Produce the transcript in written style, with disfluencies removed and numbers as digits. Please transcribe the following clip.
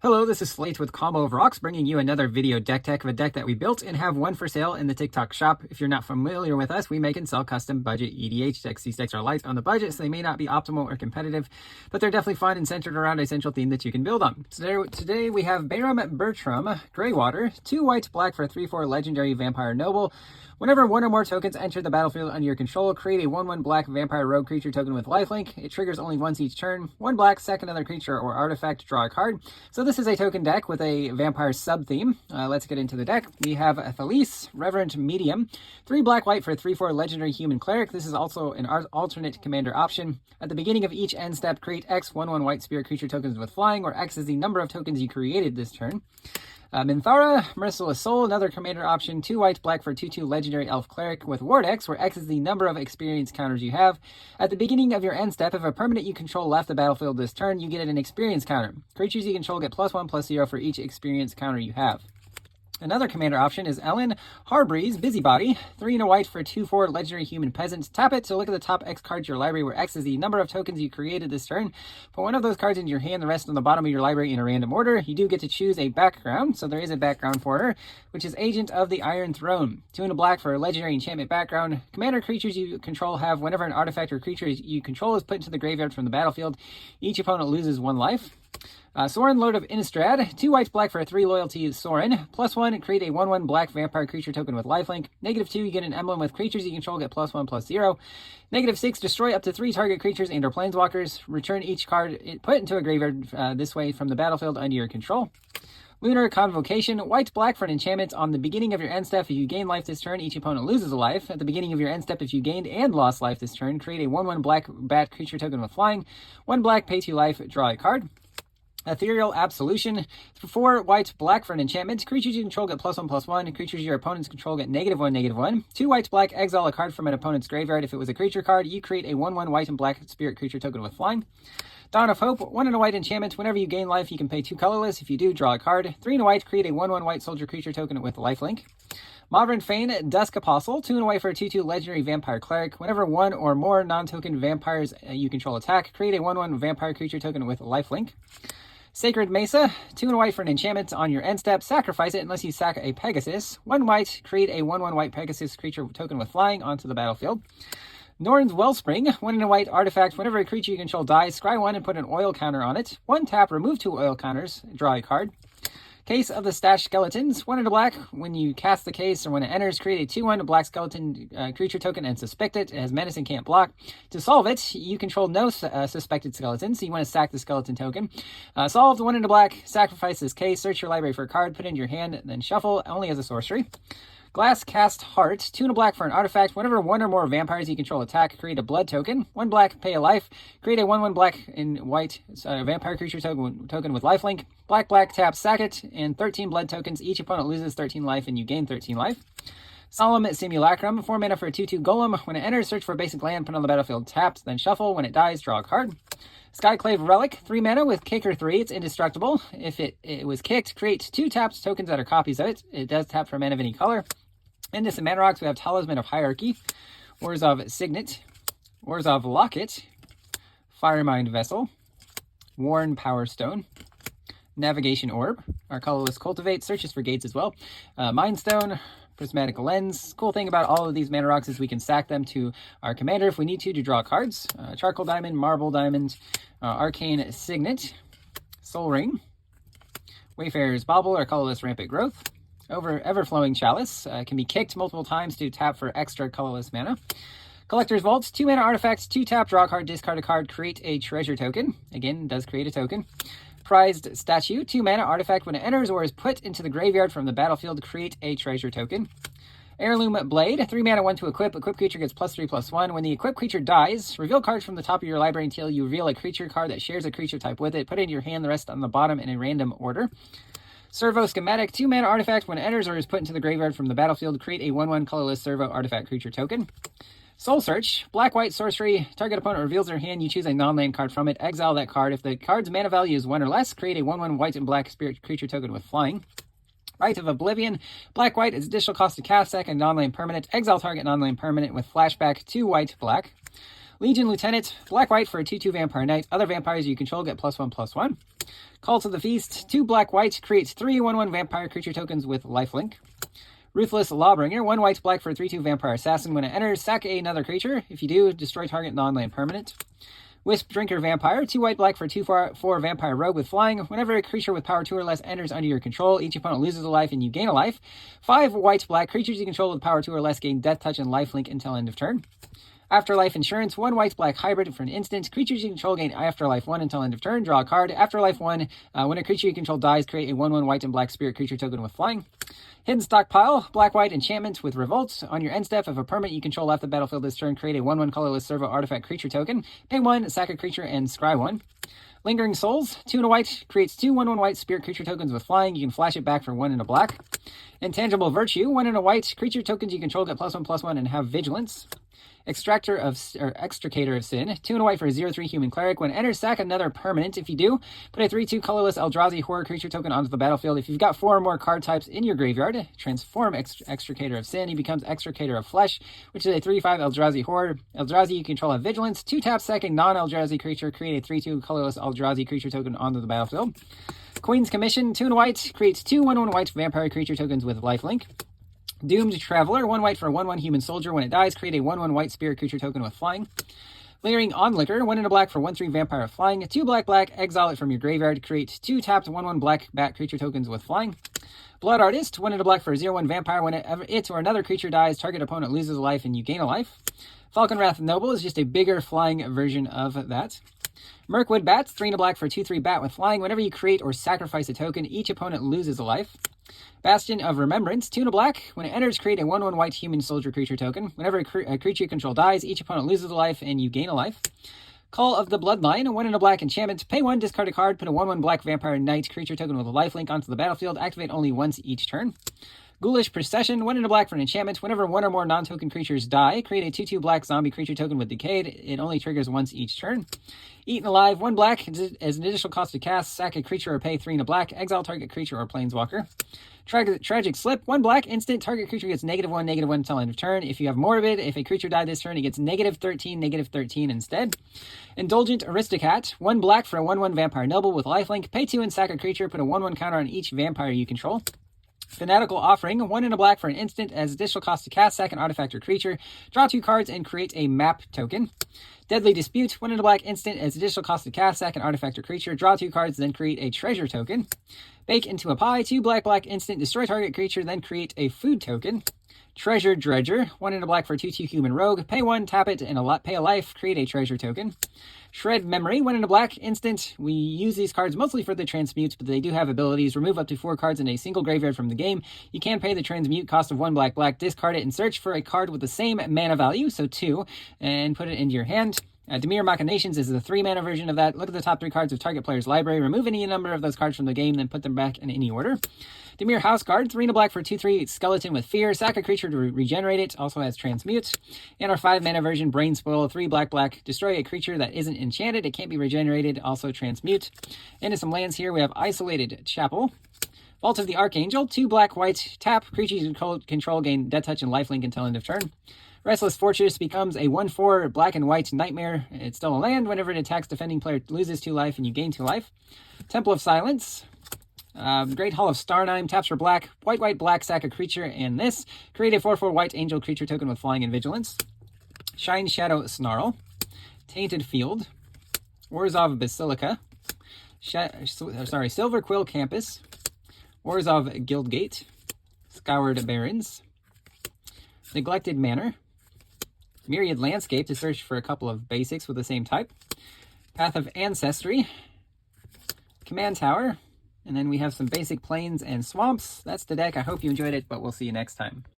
Hello, this is Slate with Combo of Rocks, bringing you another video deck tech of a deck that we built and have one for sale in the TikTok shop. If you're not familiar with us, we make and sell custom budget EDH decks. These decks are light on the budget, so they may not be optimal or competitive, but they're definitely fun and centered around a central theme that you can build on. Today we have Bertram, Graywater, 2 white, black for a 3/4 legendary vampire noble. Whenever one or more tokens enter the battlefield under your control, create a 1/1 black vampire rogue creature token with lifelink. It triggers only once each turn. 1 black, sack another creature or artifact, draw a card. So this is a token deck with a vampire sub-theme. Let's get into the deck. We have Thalys, Reverent Medium, 3 black-white for a 3/4 legendary human cleric. This is also an alternate commander option. At the beginning of each end step, create X 1/1 white spirit creature tokens with flying, where X is the number of tokens you created this turn. Minthara, Merciless Soul, another commander option, 2 white, black for 2/2 legendary elf cleric with Ward X, where X is the number of experience counters you have. At the beginning of your end step, if a permanent you control left the battlefield this turn, you get an experience counter. Creatures you control get +1/+0 for each experience counter you have. Another commander option is Ellen Harbreeze, Busybody, 3 and a white for 2/4 legendary human peasant. Tap it to look at the top X cards of your library, where X is the number of tokens you created this turn. Put one of those cards into your hand, the rest on the bottom of your library in a random order. You do get to choose a background, so there is a background for her, which is Agent of the Iron Throne. 2 and a black for a legendary enchantment background. Commander creatures you control have whenever an artifact or creature you control is put into the graveyard from the battlefield, each opponent loses 1 life. Sorin, Lord of Innistrad, 2 whites, black for a 3 loyalty Sorin. +1, create a 1/1 black vampire creature token with lifelink. -2, you get an emblem with creatures you control, get +1/+0. -6, destroy up to 3 target creatures and/or planeswalkers. Return each card put into a graveyard this way from the battlefield under your control. Lunar Convocation, white, black for an enchantment. On the beginning of your end step, if you gain life this turn, each opponent loses a life. At the beginning of your end step, if you gained and lost life this turn, create a 1/1 black bat creature token with flying. 1 black, pay 2 life, draw a card. Ethereal Absolution, 4 white, black for an enchantment. Creatures you control get +1/+1. Creatures your opponents control get -1/-1. 2 white, black, exile a card from an opponent's graveyard. If it was a creature card, you create a 1/1 white and black spirit creature token with flying. Dawn of Hope, 1 and a white enchantment. Whenever you gain life, you can pay 2 colorless. If you do, draw a card. 3 and a white, create a 1/1 white soldier creature token with lifelink. Mauvrion Fane, Dusk Apostle, 2 and a white for a 2/2 legendary vampire cleric. Whenever 1 or more non-token vampires you control attack, create a 1/1 vampire creature token with lifelink. Sacred Mesa, 2 and a white for an enchantment. On your end step, sacrifice it unless you sack a Pegasus. 1 white, create a 1/1 white Pegasus creature token with flying onto the battlefield. Norn's Wellspring, 1 and a white artifact. Whenever a creature you control dies, scry 1 and put an oil counter on it. 1 tap, remove 2 oil counters, draw a card. Case of the Stashed Skeletons, 1 and a black. When you cast the case or when it enters, create a 2/1 black skeleton creature token and suspect it. It has menace and can't block. To solve it, you control no suspected skeletons, so you want to sack the skeleton token. Solved, 1 and a black. Sacrifice this case, search your library for a card, put it in your hand, then shuffle, only as a sorcery. Glass Cast Heart, 2 and a black for an artifact. Whenever 1 or more vampires you control attack, create a blood token. 1 black, pay a life. Create a 1/1 black and white vampire creature token with lifelink. Black, black, tap, sack it, and 13 blood tokens. Each opponent loses 13 life, and you gain 13 life. Solemn Simulacrum, 4 mana for a 2/2 golem. When it enters, search for a basic land, put on the battlefield tapped, then shuffle. When it dies, draw a card. Skyclave Relic, 3 mana with Kicker 3. It's indestructible. If it was kicked, create 2 tapped tokens that are copies of it. It does tap for mana of any color. In this Mana Rocks, we have Talisman of Hierarchy, Orzhov Signet, Orzhov Locket, Firemind Vessel, Worn Power Stone, Navigation Orb. Our colorless Cultivate searches for gates as well. Mind Stone, Prismatic Lens. Cool thing about all of these Mana Rocks is we can sack them to our commander if we need to draw cards. Charcoal Diamond, Marble Diamond, Arcane Signet, Soul Ring, Wayfarer's Bauble, our colorless Rampant Growth. Everflowing Chalice can be kicked multiple times to tap for extra colorless mana. Collector's Vault, 2 mana artifacts, 2 tap, draw a card, discard a card, create a treasure token. Again, does create a token. Prized Statue, 2 mana artifact. When it enters or is put into the graveyard from the battlefield, create a treasure token. Heirloom Blade, 3 mana, 1 to equip. Equip creature gets +3/+1. When the equipped creature dies, reveal cards from the top of your library until you reveal a creature card that shares a creature type with it. Put it in your hand, the rest on the bottom in a random order. Servo Schematic, 2 mana artifact. When it enters or is put into the graveyard from the battlefield, create a 1/1 colorless servo artifact creature token. Soul Search, black-white sorcery. Target opponent reveals their hand. You choose a non-land card from it. Exile that card. If the card's mana value is 1 or less, create a 1/1 white and black spirit creature token with flying. Rite of Oblivion, black-white. Its additional cost to cast, sack a non-land permanent. Exile target non-land permanent with flashback, 2 white, black. Legion Lieutenant, black-white for a 2/2 Vampire Knight. Other vampires you control get +1/+1. Call to the Feast, 2 black-white, creates 3 1/1 vampire creature tokens with lifelink. Ruthless Lawbringer, 1 white-black for a 3/2 Vampire Assassin. When it enters, sack another creature. If you do, destroy target non-land permanent. Wisp Drinker Vampire, 2 white-black for 2/4 Vampire Rogue with flying. Whenever a creature with power 2 or less enters under your control, each opponent loses a life and you gain a life. 5 white-black creatures you control with power 2 or less gain Death Touch and lifelink until end of turn. Afterlife Insurance, 1 white-black hybrid for an instant. Creatures you control gain Afterlife 1 until end of turn. Draw a card. Afterlife 1, when a creature you control dies, create a 1/1 white and black spirit creature token with flying. Hidden Stockpile, black-white enchantment with Revolt. On your end step, if a permanent you control left the battlefield this turn, create a 1/1 colorless servo artifact creature token. Pay 1, sack a creature, and scry 1. Lingering Souls, 2 and a white, creates 2 1/1 white spirit creature tokens with flying. You can flash it back for 1 and a black. Intangible Virtue, 1 and a white, creature tokens you control get +1/+1 and have Vigilance. Extractor of Extricator of Sin, 2 and a white for a 0/3 human cleric. When enters, sack another permanent. If you do, put a 3/2 colorless Eldrazi horror creature token onto the battlefield. If you've got 4 or more card types in your graveyard, transform Extricator of Sin. He becomes Extricator of Flesh, which is a 3/5 Eldrazi horror. Eldrazi you control have Vigilance. 2 tap, sacking non-Eldrazi creature. Create a 3/2 colorless Eldrazi creature token onto the battlefield. Queen's Commission, 2 and a white, creates 2 1/1 white vampire creature tokens with lifelink. Doomed Traveler, 1 white for a 1/1 human soldier. When it dies, create a 1/1 white spirit creature token with flying. Leering Onlooker, 1 and a black for 1/3 vampire with flying. 2 black, exile it from your graveyard. Create 2 tapped 1/1 black bat creature tokens with flying. Blood Artist, 1 and a black for a 0/1 vampire. When it or another creature dies, target opponent loses a life and you gain a life. Falconwrath Noble is just a bigger flying version of that. Mirkwood Bats, 3 and a black for a 2/3 bat with flying. Whenever you create or sacrifice a token, each opponent loses a life. Bastion of Remembrance, 2 and a black. When it enters, create a 1/1 white human soldier creature token. Whenever a creature you control dies, each opponent loses a life and you gain a life. Call of the Bloodline, 1 and a black enchantment. Pay 1, discard a card, put a 1/1 black vampire knight creature token with a lifelink onto the battlefield. Activate only once each turn. Ghoulish Procession, 1 and a black for an enchantment. Whenever 1 or more non-token creatures die, create a 2/2 black zombie creature token with Decayed. It only triggers once each turn. Eaten Alive, 1 black, as an additional cost to cast, sack a creature or pay 3 and a black, exile target creature or planeswalker. Tragic Slip, 1 black, instant, target creature gets -1/-1 until end of turn. If you have Morbid, if a creature died this turn, it gets -13/-13 instead. Indulgent Aristocat, 1 black for a 1/1 vampire noble with lifelink. Pay 2 and sack a creature, put a 1/1 counter on each vampire you control. Fanatical Offering, 1 and a black for an instant, as additional cost to cast, sack an artifact or creature, draw 2 cards, and create a map token. Deadly Dispute, 1 and a black instant, as additional cost to cast, sack an artifact or creature, draw 2 cards, then create a treasure token. Bake into a Pie, 2 black instant, destroy target creature, then create a food token. Treasure Dredger, 1 and a black for 2/2 human rogue, pay 1, tap it, and pay a life, create a treasure token. Shred Memory, 1 and a black instant. We use these cards mostly for the transmutes, but they do have abilities. Remove up to 4 cards in a single graveyard from the game. You can pay the transmute cost of 1 black, discard it, and search for a card with the same mana value, so 2, and put it into your hand. Dimir Machinations is the 3-mana version of that. Look at the top 3 cards of target player's library. Remove any number of those cards from the game, then put them back in any order. Dimir Houseguard, 3 and a black for 2/3 skeleton with fear. Sack a creature to regenerate it. Also has Transmute. And our 5-mana version, Brain Spoil, 3 black. Destroy a creature that isn't enchanted. It can't be regenerated. Also Transmute. Into some lands here, we have Isolated Chapel. Vault of the Archangel, 2 black-white. Tap. Creatures you control gain Death Touch and lifelink until end of turn. Restless Fortress becomes a 1/4 black and white nightmare. It's still a land. Whenever it attacks, defending player loses 2 life and you gain 2 life. Temple of Silence. Great Hall of Starnime, taps for black, white, sack a creature, and this. Create a 4/4 white angel creature token with flying and vigilance. Shine Shadow Snarl. Tainted Field. Orzhov Basilica. Silver Quill Campus. Orzhov Guildgate. Scoured Barrens. Neglected Manor. Myriad Landscape to search for a couple of basics with the same type. Path of Ancestry. Command Tower. And then we have some basic plains and swamps. That's the deck. I hope you enjoyed it, but we'll see you next time.